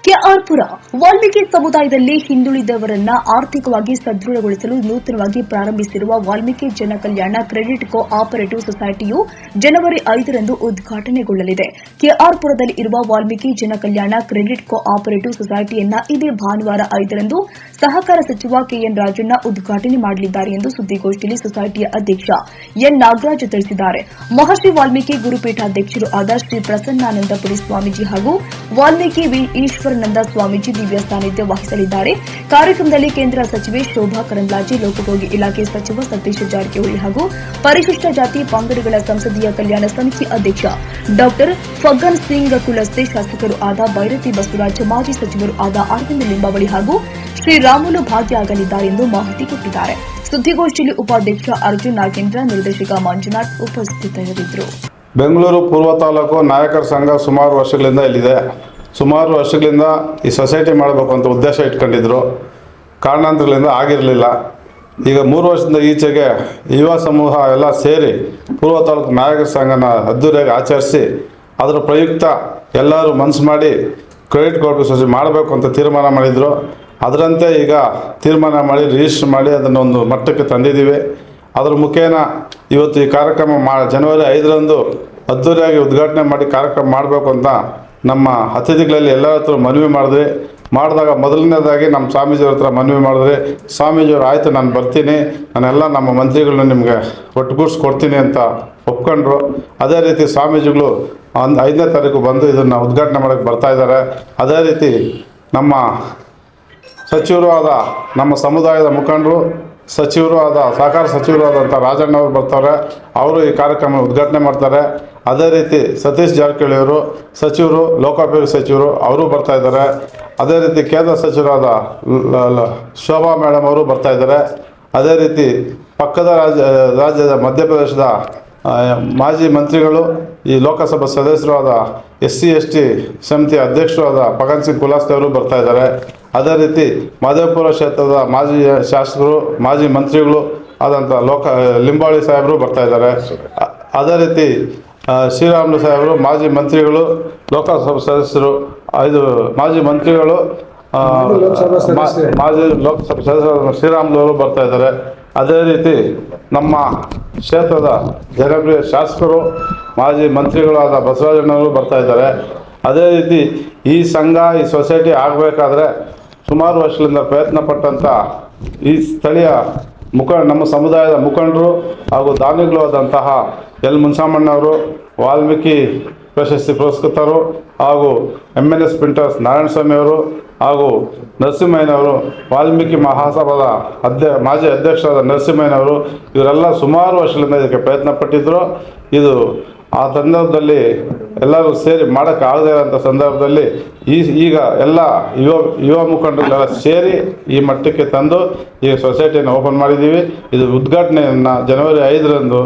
ಕೆಆರ್ಪುರ ವಾಲ್ಮೀಕಿ ಸಮುದಾಯದಲ್ಲಿ ಹಿಂದುಳಿದವರನ್ನ ಆರ್ಥಿಕವಾಗಿ ಸದೃಢಗೊಳಿಸಲು ನೂತನವಾಗಿ ಪ್ರಾರಂಭಿಸಿರುವ ವಾಲ್ಮೀಕಿ ಜನಕಲ್ಯಾಣ ಕ್ರೆಡಿಟ್ ಕೋ ಆಪರೇಟಿವ್ ಸೊಸೈಟಿಯು ಜನವರಿ 5ರಂದು ಉದ್ಘಾಟನೆಗೊಳ್ಳಲಿದೆ. ಕೆಆರ್ಪುರದಲ್ಲಿ ಇರುವ ವಾಲ್ಮೀಕಿ ಜನಕಲ್ಯಾಣ ಕ್ರೆಡಿಟ್ ಕೋ ಆಪರೇಟಿವ್ ಸೊಸೈಟಿಯನ್ನ ಇದೇ ಭಾನುವಾರ 5ರಂದು ಸಹಕಾರ ಸಚಿವ ಕೆಎನ್ ರಾಜಣ್ಣ ಉದ್ಘಾಟನೆ ಮಾಡಲಿದ್ದಾರೆ ಎಂದು ಸುದ್ದಿಗೋಷ್ಠಿಯಲ್ಲಿ ಸೊಸೈಟಿಯ ಅಧ್ಯಕ್ಷ ಎನ್ ನಾಗರಾಜ್ ತಿಳಿಸಿದ್ದಾರೆ. ಮಹರ್ಷಿ ವಾಲ್ಮೀಕಿ ಗುರುಪೀಠಾಧ್ಯಕ್ಷರು ಆದ ಶ್ರೀ ಪ್ರಸನ್ನಾನಂದಪುರಿ ಸ್ವಾಮೀಜಿ ಹಾಗೂ ವಾಲ್ಮೀಕಿ ವಿ ಈಶ್ವರಾನಂದ ಸ್ವಾಮೀಜಿ ದಿವ್ಯ ಸಾನ್ನಿಧ್ಯ ವಹಿಸಲಿದ್ದಾರೆ. ಕಾರ್ಯಕ್ರಮದಲ್ಲಿ ಕೇಂದ್ರ ಸಚಿವೆ ಶೋಭಾ ಕರಂದ್ಲಾಜೆ, ಲೋಕೋಪಯೋಗಿ ಇಲಾಖೆ ಸಚಿವ ಸತೀಶ್ ಜಾರಕಿಹೊಳಿ ಹಾಗೂ ಪರಿಶಿಷ್ಟ ಜಾತಿ ಪಂಗಡಗಳ ಸಂಸದೀಯ ಕಲ್ಯಾಣ ಸಮಿತಿ ಅಧ್ಯಕ್ಷ ಡಾ ಫಗ್ಗನ್ ಸಿಂಗ್ ಕುಲಸ್ತೆ, ಶಾಸಕರು ಆದ ಬೈರತಿ ಬಸವರಾಜ, ಮಾಜಿ ಸಚಿವರು ಆದ ಅರವಿಂದ ಲಿಂಬಾವಳಿ ಹಾಗೂ ಶ್ರೀರಾಮುಲು ಭಾಗಿಯಾಗಲಿದ್ದಾರೆ ಎಂದು ಮಾಹಿತಿ ಕೊಟ್ಟಿದ್ದಾರೆ. ಸುದ್ದಿಗೋಷ್ಠಿಯಲ್ಲಿ ಉಪಾಧ್ಯಕ್ಷ ಅರ್ಜುನ್ ನಾಗೇಂದ್ರ, ನಿರ್ದೇಶಕ ಮಂಜುನಾಥ್ ಉಪಸ್ಥಿತರಿದ್ದರು. ಬೆಂಗಳೂರು ಪೂರ್ವ ತಾಲೂಕು ನಾಯಕರ ಸಂಘ ಸುಮಾರು ವರ್ಷಗಳಿಂದ ಇಲ್ಲಿದೆ. ಸುಮಾರು ವರ್ಷಗಳಿಂದ ಈ ಸೊಸೈಟಿ ಮಾಡಬೇಕು ಅಂತ ಉದ್ದೇಶ ಇಟ್ಕೊಂಡಿದ್ರು. ಕಾರಣಾಂತರಗಳಿಂದ ಆಗಿರಲಿಲ್ಲ. ಈಗ 3 ವರ್ಷದಿಂದ ಈಚೆಗೆ ಯುವ ಸಮೂಹ ಎಲ್ಲ ಸೇರಿ ಪೂರ್ವ ತಾಲೂಕು ನಾಯಕರ ಸಂಘನ ಅದ್ದೂರಿಯಾಗಿ ಆಚರಿಸಿ ಅದರ ಪ್ರಯುಕ್ತ ಎಲ್ಲರೂ ಮನಸ್ಸು ಮಾಡಿ ಕ್ರೆಡಿಟ್ ಕೋಆಪರೇಟಿವ್ ಸೊಸೈಟಿ ಮಾಡಬೇಕು ಅಂತ ತೀರ್ಮಾನ ಮಾಡಿದರು. ಅದರಂತೆ ಈಗ ತೀರ್ಮಾನ ಮಾಡಿ ರಿಜಿಸ್ಟರ್ ಮಾಡಿ ಅದನ್ನು ಒಂದು ಮಟ್ಟಕ್ಕೆ ತಂದಿದ್ದೀವಿ. ಅದರ ಮುಖೇನ ಇವತ್ತು ಈ ಕಾರ್ಯಕ್ರಮ ಜನವರಿ 5ರಂದು ಅದ್ದೂರಿಯಾಗಿ ಉದ್ಘಾಟನೆ ಮಾಡಿ ಕಾರ್ಯಕ್ರಮ ಮಾಡಬೇಕು ಅಂತ ನಮ್ಮ ಅತಿಥಿಗಳಲ್ಲಿ ಎಲ್ಲರ ಹತ್ರ ಮನವಿ ಮಾಡಿದಾಗ ಮೊದಲನೇದಾಗಿ ನಮ್ಮ ಸ್ವಾಮೀಜಿಯವ್ರ ಹತ್ರ ಮನವಿ ಮಾಡಿದ್ರೆ ಸ್ವಾಮೀಜಿಯವರು ಆಯಿತು ನಾನು ಬರ್ತೀನಿ, ನಾನೆಲ್ಲ ನಮ್ಮ ಮಂತ್ರಿಗಳನ್ನ ನಿಮಗೆ ಒಟ್ಟುಗೂಡಿಸ್ಕೊಡ್ತೀನಿ ಅಂತ ಒಪ್ಕೊಂಡ್ರು. ಅದೇ ರೀತಿ ಸ್ವಾಮೀಜಿಗಳು 5ನೇ ತಾರೀಕು ಬಂದು ಇದನ್ನು ಉದ್ಘಾಟನೆ ಮಾಡೋಕ್ಕೆ ಬರ್ತಾಯಿದ್ದಾರೆ. ಅದೇ ರೀತಿ ನಮ್ಮ ಸಚಿವರು ಆದ ನಮ್ಮ ಸಮುದಾಯದ ಮುಖಂಡರು, ಸಚಿವರು ಆದ ಸಹಕಾರ ಸಚಿವರು ಆದಂಥ ರಾಜಣ್ಣ ಅವರು ಬರ್ತಾರೆ. ಅವರು ಈ ಕಾರ್ಯಕ್ರಮ ಉದ್ಘಾಟನೆ ಮಾಡ್ತಾರೆ. ಅದೇ ರೀತಿ ಸತೀಶ್ ಜಾರಕಿಹೊಳಿ ಅವರು ಸಚಿವರು, ಲೋಕೋಪಯೋಗಿ ಸಚಿವರು ಅವರು ಬರ್ತಾ ಇದ್ದಾರೆ. ಅದೇ ರೀತಿ ಕೇಂದ್ರ ಸಚಿವರಾದ ಶೋಭಾ ಮೇಡಮ್ ಅವರು ಬರ್ತಾ ಇದ್ದಾರೆ. ಅದೇ ರೀತಿ ಪಕ್ಕದ ರಾಜ್ಯದ ಮಧ್ಯಪ್ರದೇಶದ ಮಾಜಿ ಮಂತ್ರಿಗಳು, ಈ ಲೋಕಸಭಾ ಸದಸ್ಯರು ಆದ SC/ST ಸಮಿತಿ ಅಧ್ಯಕ್ಷರು ಆದ ಫಗ್ಗನ್ ಸಿಂಗ್ ಕುಲಸ್ತೆ ಅವರು ಬರ್ತಾ ಇದ್ದಾರೆ. ಅದೇ ರೀತಿ ಮಾದೇವಪುರ ಕ್ಷೇತ್ರದ ಮಾಜಿ ಶಾಸಕರು, ಮಾಜಿ ಮಂತ್ರಿಗಳು ಆದಂಥ ಲಿಂಬಾವಳಿ ಸಾಹೇಬರು ಬರ್ತಾ ಇದ್ದಾರೆ. ಅದೇ ರೀತಿ ಶ್ರೀರಾಮುಲು ಸಾಹೇಬರು, ಮಾಜಿ ಮಂತ್ರಿಗಳು, ಲೋಕಸಭಾ ಸದಸ್ಯರು, 5 ಮಾಜಿ ಮಂತ್ರಿಗಳು, ಮಾಜಿ ಲೋಕಸಭಾ ಸದಸ್ಯರು ಶ್ರೀರಾಮುಲು ಅವರು ಬರ್ತಾ ಇದ್ದಾರೆ. ಅದೇ ರೀತಿ ನಮ್ಮ ಕ್ಷೇತ್ರದ ಜನಪ್ರಿಯ ಶಾಸಕರು, ಮಾಜಿ ಮಂತ್ರಿಗಳಾದ ಬಸವರಾಜಣ್ಣವರು ಬರ್ತಾ ಇದ್ದಾರೆ. ಅದೇ ರೀತಿ ಈ ಸಂಘ, ಈ ಸೊಸೈಟಿ ಆಗಬೇಕಾದ್ರೆ ಸುಮಾರು ವರ್ಷಗಳಿಂದ ಪ್ರಯತ್ನ ಪಟ್ಟಂಥ ಈ ಸ್ಥಳೀಯ ನಮ್ಮ ಸಮುದಾಯದ ಮುಖಂಡರು ಹಾಗೂ ದಾನಿಗಳು ಆದಂತಹ ಎಲ್ ಮುನ್ಸಾಮಣ್ಣವರು, ವಾಲ್ಮೀಕಿ ಪ್ರಶಸ್ತಿ ಪುರಸ್ಕೃತರು ಹಾಗೂ MNS ಪ್ರಿಂಟರ್ಸ್ ನಾರಾಯಣಸ್ವಾಮಿ ಅವರು ಹಾಗೂ ನರಸಿಂಹಯ್ಯನವರು, ವಾಲ್ಮೀಕಿ ಮಹಾಸಭಾದ ಮಾಜಿ ಅಧ್ಯಕ್ಷರಾದ ನರಸಿಂಹಯ್ಯನವರು, ಇವರೆಲ್ಲ ಸುಮಾರು ವರ್ಷಗಳಿಂದ ಇದಕ್ಕೆ ಪ್ರಯತ್ನ ಪಟ್ಟಿದ್ದರು. ಇದು ಆ ಸಂದರ್ಭದಲ್ಲಿ ಎಲ್ಲರೂ ಸೇರಿ ಮಾಡೋಕ್ಕಾಗದೇ ಇರೋಂಥ ಸಂದರ್ಭದಲ್ಲಿ ಈಗ ಎಲ್ಲ ಯುವ ಮುಖಂಡರೆಲ್ಲ ಸೇರಿ ಈ ಮಟ್ಟಕ್ಕೆ ತಂದು ಈ ಸೊಸೈಟಿಯನ್ನು ಓಪನ್ ಮಾಡಿದ್ದೀವಿ. ಇದು ಉದ್ಘಾಟನೆಯನ್ನು ಜನವರಿ 5ರಂದು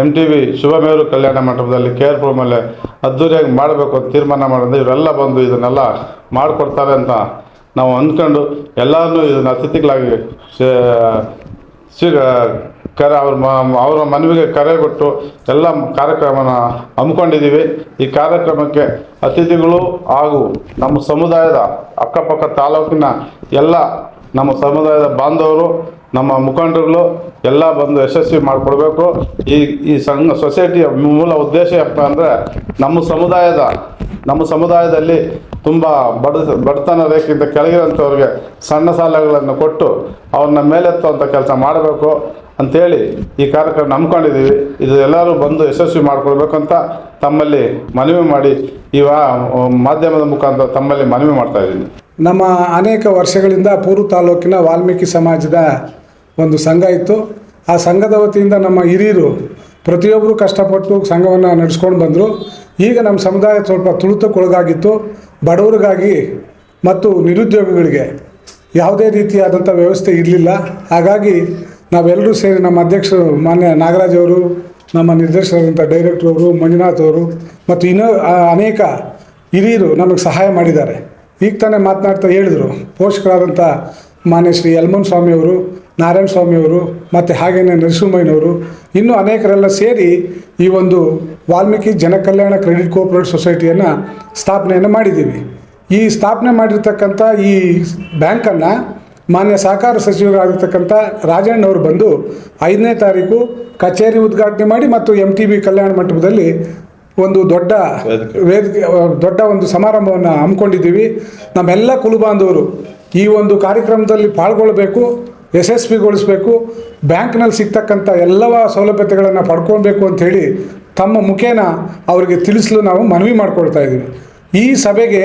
MTV ಶುಭಮೇರು ಕಲ್ಯಾಣ ಮಂಟಪದಲ್ಲಿ KRಪುರ ಮೇಲೆ ಅದ್ದೂರಿಯಾಗಿ ಮಾಡಬೇಕು ಅಂತ ತೀರ್ಮಾನ ಮಾಡಿದ್ರೆ ಇವರೆಲ್ಲ ಬಂದು ಇದನ್ನೆಲ್ಲ ಮಾಡಿಕೊಡ್ತಾರೆ ಅಂತ ನಾವು ಅಂದ್ಕೊಂಡು ಎಲ್ಲರನ್ನೂ ಇದನ್ನು ಅತಿಥಿಗಳಾಗಿ ಅವರ ಮನವಿಗೆ ಕರೆ ಕೊಟ್ಟು ಎಲ್ಲ ಕಾರ್ಯಕ್ರಮನ ಹಮ್ಮಿಕೊಂಡಿದ್ದೀವಿ. ಈ ಕಾರ್ಯಕ್ರಮಕ್ಕೆ ಅತಿಥಿಗಳು ಹಾಗೂ ನಮ್ಮ ಸಮುದಾಯದ ಅಕ್ಕಪಕ್ಕ ತಾಲೂಕಿನ ಎಲ್ಲ ನಮ್ಮ ಸಮುದಾಯದ ಬಾಂಧವರು, ನಮ್ಮ ಮುಖಂಡರುಗಳು ಎಲ್ಲ ಬಂದು ಯಶಸ್ವಿ ಮಾಡಿಕೊಡ್ಬೇಕು. ಈ ಸೊಸೈಟಿಯ ಮೂಲ ಉದ್ದೇಶ ಏನಪ್ಪ ಅಂದರೆ ನಮ್ಮ ಸಮುದಾಯದಲ್ಲಿ ತುಂಬ ಬಡತನ ರೇಖೆಯಿಂದ ಕೆಳಗಿರೋಂಥವ್ರಿಗೆ ಸಣ್ಣ ಸಾಲಗಳನ್ನು ಕೊಟ್ಟು ಅವ್ರನ್ನ ಮೇಲೆತ್ತುವಂಥ ಕೆಲಸ ಮಾಡಬೇಕು ಅಂಥೇಳಿ ಈ ಕಾರ್ಯಕ್ರಮ ನಂಬ್ಕೊಂಡಿದ್ದೀವಿ. ಇದು ಎಲ್ಲರೂ ಬಂದು ಯಶಸ್ವಿ ಮಾಡಿಕೊಡ್ಬೇಕಂತ ತಮ್ಮಲ್ಲಿ ಮನವಿ ಮಾಡಿ ಈ ಮಾಧ್ಯಮದ ಮುಖಾಂತರ ತಮ್ಮಲ್ಲಿ ಮನವಿ ಮಾಡ್ತಾ ಇದ್ದೀನಿ. ನಮ್ಮ ಅನೇಕ ವರ್ಷಗಳಿಂದ ಪೂರ್ವ ತಾಲೂಕಿನ ವಾಲ್ಮೀಕಿ ಸಮಾಜದ ಒಂದು ಸಂಘ ಇತ್ತು. ಆ ಸಂಘದ ವತಿಯಿಂದ ನಮ್ಮ ಹಿರಿಯರು ಪ್ರತಿಯೊಬ್ಬರು ಕಷ್ಟಪಟ್ಟು ಸಂಘವನ್ನು ನಡೆಸ್ಕೊಂಡು ಬಂದರು. ಈಗ ನಮ್ಮ ಸಮುದಾಯ ಸ್ವಲ್ಪ ತುಳಿತಕ್ಕೊಳಗಾಗಿತ್ತು. ಬಡವರಿಗಾಗಿ ಮತ್ತು ನಿರುದ್ಯೋಗಿಗಳಿಗೆ ಯಾವುದೇ ರೀತಿಯಾದಂಥ ವ್ಯವಸ್ಥೆ ಇರಲಿಲ್ಲ. ಹಾಗಾಗಿ ನಾವೆಲ್ಲರೂ ಸೇರಿ ನಮ್ಮ ಅಧ್ಯಕ್ಷರು ಮಾನ್ಯ ನಾಗರಾಜ್ ಅವರು, ನಮ್ಮ ನಿರ್ದೇಶಕರಾದಂಥ ಡೈರೆಕ್ಟರ್ ಅವರು, ಮಂಜುನಾಥ್ ಅವರು ಮತ್ತು ಇನ್ನೂ ಅನೇಕ ಹಿರಿಯರು ನಮಗೆ ಸಹಾಯ ಮಾಡಿದ್ದಾರೆ. ಈಗ ತಾನೇ ಮಾತನಾಡ್ತಾ ಹೇಳಿದರು, ಪೋಷಕರಾದಂಥ ಮಾನ್ಯ ಶ್ರೀ ಯಲ್ಮನ್ ಸ್ವಾಮಿಯವರು, ನಾರಾಯಣ ಸ್ವಾಮಿಯವರು ಮತ್ತು ಹಾಗೆಯೇ ನರಸಿಂಹಯ್ಯನವರು, ಇನ್ನೂ ಅನೇಕರೆಲ್ಲ ಸೇರಿ ಈ ಒಂದು ವಾಲ್ಮೀಕಿ ಜನಕಲ್ಯಾಣ ಕ್ರೆಡಿಟ್ ಕೋಆಪರೇಟಿವ್ ಸೊಸೈಟಿಯನ್ನು ಸ್ಥಾಪನೆಯನ್ನು ಮಾಡಿದ್ದೀವಿ. ಈ ಸ್ಥಾಪನೆ ಮಾಡಿರ್ತಕ್ಕಂಥ ಈ ಬ್ಯಾಂಕನ್ನು ಮಾನ್ಯ ಸಹಕಾರ ಸಚಿವರಾಗಿರ್ತಕ್ಕಂಥ ರಾಜಣ್ಣವರು ಬಂದು 5ನೇ ತಾರೀಕು ಕಚೇರಿ ಉದ್ಘಾಟನೆ ಮಾಡಿ ಮತ್ತು MTB ಕಲ್ಯಾಣ ಮಂಟಪದಲ್ಲಿ ಒಂದು ದೊಡ್ಡ ಒಂದು ಸಮಾರಂಭವನ್ನು ಹಮ್ಮಿಕೊಂಡಿದ್ದೀವಿ. ನಮ್ಮೆಲ್ಲ ಕುಲಬಾಂಧವರು ಈ ಒಂದು ಕಾರ್ಯಕ್ರಮದಲ್ಲಿ ಪಾಲ್ಗೊಳ್ಳಬೇಕು, ಯಶಸ್ವಿಗೊಳಿಸಬೇಕು, ಬ್ಯಾಂಕ್ನಲ್ಲಿ ಸಿಗ್ತಕ್ಕಂಥ ಎಲ್ಲವ ಸೌಲಭ್ಯತೆಗಳನ್ನು ಪಡ್ಕೊಳ್ಬೇಕು ಅಂಥೇಳಿ ತಮ್ಮ ಮುಖೇನ ಅವರಿಗೆ ತಿಳಿಸಲು ನಾವು ಮನವಿ ಮಾಡಿಕೊಳ್ತಾ ಇದ್ದೀವಿ. ಈ ಸಭೆಗೆ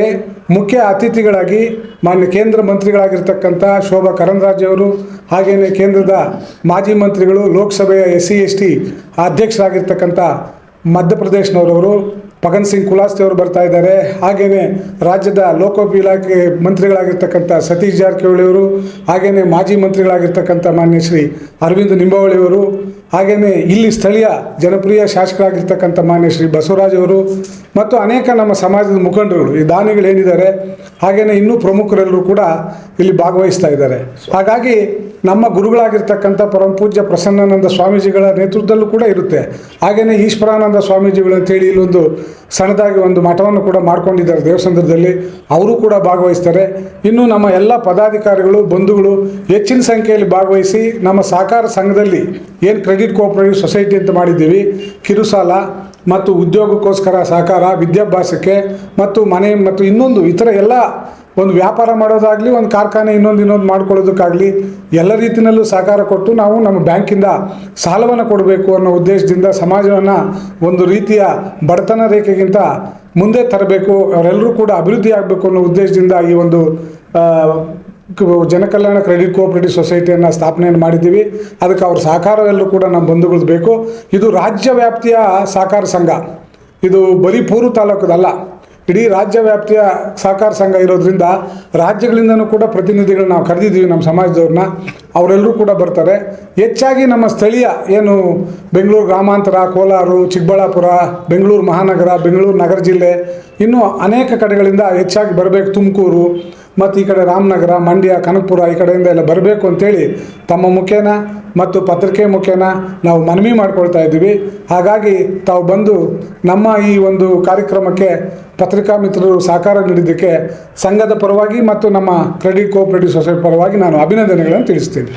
ಮುಖ್ಯ ಅತಿಥಿಗಳಾಗಿ ಮಾನ್ಯ ಕೇಂದ್ರ ಮಂತ್ರಿಗಳಾಗಿರ್ತಕ್ಕಂಥ ಶೋಭಾ ಕರಂದ್ಲಾಜೆ ಅವರು, ಹಾಗೆಯೇ ಕೇಂದ್ರದ ಮಾಜಿ ಮಂತ್ರಿಗಳು, ಲೋಕಸಭೆಯ SC/ST ಅಧ್ಯಕ್ಷರಾಗಿರ್ತಕ್ಕಂಥ ಮಧ್ಯಪ್ರದೇಶನವರವರು ಪಗನ್ ಸಿಂಗ್ ಕುಲಾಸ್ತೆ ಅವರು ಬರ್ತಾ ಇದ್ದಾರೆ. ಹಾಗೆಯೇ ರಾಜ್ಯದ ಲೋಕೋಪಯೋಗಿ ಇಲಾಖೆ ಮಂತ್ರಿಗಳಾಗಿರ್ತಕ್ಕಂಥ ಸತೀಶ್ ಜಾರಕಿಹೊಳಿ ಅವರು, ಹಾಗೆಯೇ ಮಾಜಿ ಮಂತ್ರಿಗಳಾಗಿರ್ತಕ್ಕಂಥ ಮಾನ್ಯ ಶ್ರೀ ಅರವಿಂದ್ ನಿಂಬಾವಳಿ ಅವರು, ಹಾಗೆಯೇ ಇಲ್ಲಿ ಸ್ಥಳೀಯ ಜನಪ್ರಿಯ ಶಾಸಕರಾಗಿರ್ತಕ್ಕಂಥ ಮಾನ್ಯ ಶ್ರೀ ಬಸವರಾಜ್ ಅವರು ಮತ್ತು ಅನೇಕ ನಮ್ಮ ಸಮಾಜದ ಮುಖಂಡರುಗಳು, ಈ ದಾನಿಗಳೇನಿದ್ದಾರೆ, ಹಾಗೆಯೇ ಇನ್ನೂ ಪ್ರಮುಖರೆಲ್ಲರೂ ಕೂಡ ಇಲ್ಲಿ ಭಾಗವಹಿಸ್ತಾ ಇದ್ದಾರೆ. ಹಾಗಾಗಿ ನಮ್ಮ ಗುರುಗಳಾಗಿರ್ತಕ್ಕಂಥ ಪರಮ ಪೂಜ್ಯ ಪ್ರಸನ್ನಾನಂದ ಸ್ವಾಮೀಜಿಗಳ ನೇತೃತ್ವದಲ್ಲೂ ಕೂಡ ಇರುತ್ತೆ. ಹಾಗೆಯೇ ಈಶ್ವರಾನಂದ ಸ್ವಾಮೀಜಿಗಳು ಅಂತೇಳಿ ಇಲ್ಲೊಂದು ಸಣ್ಣದಾಗಿ ಒಂದು ಮಠವನ್ನು ಕೂಡ ಮಾಡ್ಕೊಂಡಿದ್ದಾರೆ ದೇವಸಂದ್ರದಲ್ಲಿ, ಅವರು ಕೂಡ ಭಾಗವಹಿಸ್ತಾರೆ. ಇನ್ನು ನಮ್ಮ ಎಲ್ಲ ಪದಾಧಿಕಾರಿಗಳು, ಬಂಧುಗಳು ಹೆಚ್ಚಿನ ಸಂಖ್ಯೆಯಲ್ಲಿ ಭಾಗವಹಿಸಿ ನಮ್ಮ ಸಹಕಾರ ಸಂಘದಲ್ಲಿ ಏನು ಕ್ರೆಡಿಟ್ ಕೋಆಪರೇಟಿವ್ ಸೊಸೈಟಿ ಅಂತ ಮಾಡಿದ್ದೀವಿ, ಕಿರುಸಾಲ ಮತ್ತು ಉದ್ಯೋಗಕ್ಕೋಸ್ಕರ ಸಹಕಾರ, ವಿದ್ಯಾಭ್ಯಾಸಕ್ಕೆ ಮತ್ತು ಮನೆ ಮತ್ತು ಇನ್ನೊಂದು ಇತರ ಎಲ್ಲ ಒಂದು ವ್ಯಾಪಾರ ಮಾಡೋದಾಗಲಿ, ಒಂದು ಕಾರ್ಖಾನೆ ಇನ್ನೊಂದು ಮಾಡ್ಕೊಳ್ಳೋದಕ್ಕಾಗಲಿ ಎಲ್ಲ ರೀತಿಯಲ್ಲೂ ಸಹಕಾರ ಕೊಟ್ಟು ನಾವು ನಮ್ಮ ಬ್ಯಾಂಕಿಂದ ಸಾಲವನ್ನು ಕೊಡಬೇಕು ಅನ್ನೋ ಉದ್ದೇಶದಿಂದ ಸಮಾಜವನ್ನು ಒಂದು ರೀತಿಯ ಬಡತನ ರೇಖೆಗಿಂತ ಮುಂದೆ ತರಬೇಕು, ಅವರೆಲ್ಲರೂ ಕೂಡ ಅಭಿವೃದ್ಧಿ ಆಗಬೇಕು ಅನ್ನೋ ಉದ್ದೇಶದಿಂದ ಈ ಒಂದು ಜನಕಲ್ಯಾಣ ಕ್ರೆಡಿಟ್ ಕೋಆಪರೇಟಿವ್ ಸೊಸೈಟಿಯನ್ನು ಸ್ಥಾಪನೆಯನ್ನು ಮಾಡಿದ್ದೀವಿ. ಅದಕ್ಕೆ ಅವ್ರ ಸಹಕಾರವೆಲ್ಲರೂ ಕೂಡ ನಮ್ಮ ಬಂಧುಗಳು ಬೇಕು. ಇದು ರಾಜ್ಯ ವ್ಯಾಪ್ತಿಯ ಸಹಕಾರ ಸಂಘ, ಇದು ಬರೀ ಪೂರ್ವ ತಾಲೂಕದಲ್ಲ, ಇಡೀ ರಾಜ್ಯ ವ್ಯಾಪ್ತಿಯ ಸಹಕಾರ ಸಂಘ ಇರೋದ್ರಿಂದ ರಾಜ್ಯಗಳಿಂದನೂ ಕೂಡ ಪ್ರತಿನಿಧಿಗಳು ನಾವು ಕರೆದಿದ್ದೀವಿ ನಮ್ಮ ಸಮಾಜದವ್ರನ್ನ, ಅವರೆಲ್ಲರೂ ಕೂಡ ಬರ್ತಾರೆ. ಹೆಚ್ಚಾಗಿ ನಮ್ಮ ಸ್ಥಳೀಯ ಏನು ಬೆಂಗಳೂರು ಗ್ರಾಮಾಂತರ, ಕೋಲಾರ, ಚಿಕ್ಕಬಳ್ಳಾಪುರ, ಬೆಂಗಳೂರು ಮಹಾನಗರ, ಬೆಂಗಳೂರು ನಗರ ಜಿಲ್ಲೆ, ಇನ್ನೂ ಅನೇಕ ಕಡೆಗಳಿಂದ ಹೆಚ್ಚಾಗಿ ಬರಬೇಕು, ತುಮಕೂರು ಮತ್ತು ಈ ಕಡೆ ರಾಮನಗರ, ಮಂಡ್ಯ, ಕನಕಪುರ ಈ ಕಡೆಯಿಂದ ಎಲ್ಲ ಬರಬೇಕು ಅಂತೇಳಿ ತಮ್ಮ ಮುಖೇನ ಮತ್ತು ಪತ್ರಿಕೆ ಮುಖೇನ ನಾವು ಮನವಿ ಮಾಡ್ಕೊಳ್ತಾ ಇದ್ದೀವಿ. ಹಾಗಾಗಿ ತಾವು ಬಂದು ನಮ್ಮ ಈ ಒಂದು ಕಾರ್ಯಕ್ರಮಕ್ಕೆ ಪತ್ರಿಕಾ ಮಿತ್ರರು ಸಹಕಾರ ನೀಡಿದ್ದಕ್ಕೆ ಸಂಘದ ಪರವಾಗಿ ಮತ್ತು ನಮ್ಮ ಕ್ರೆಡಿಟ್ ಕೋಆಪರೇಟಿವ್ ಸೊಸೈಟಿ ಪರವಾಗಿ ನಾನು ಅಭಿನಂದನೆಗಳನ್ನು ತಿಳಿಸ್ತೀನಿ.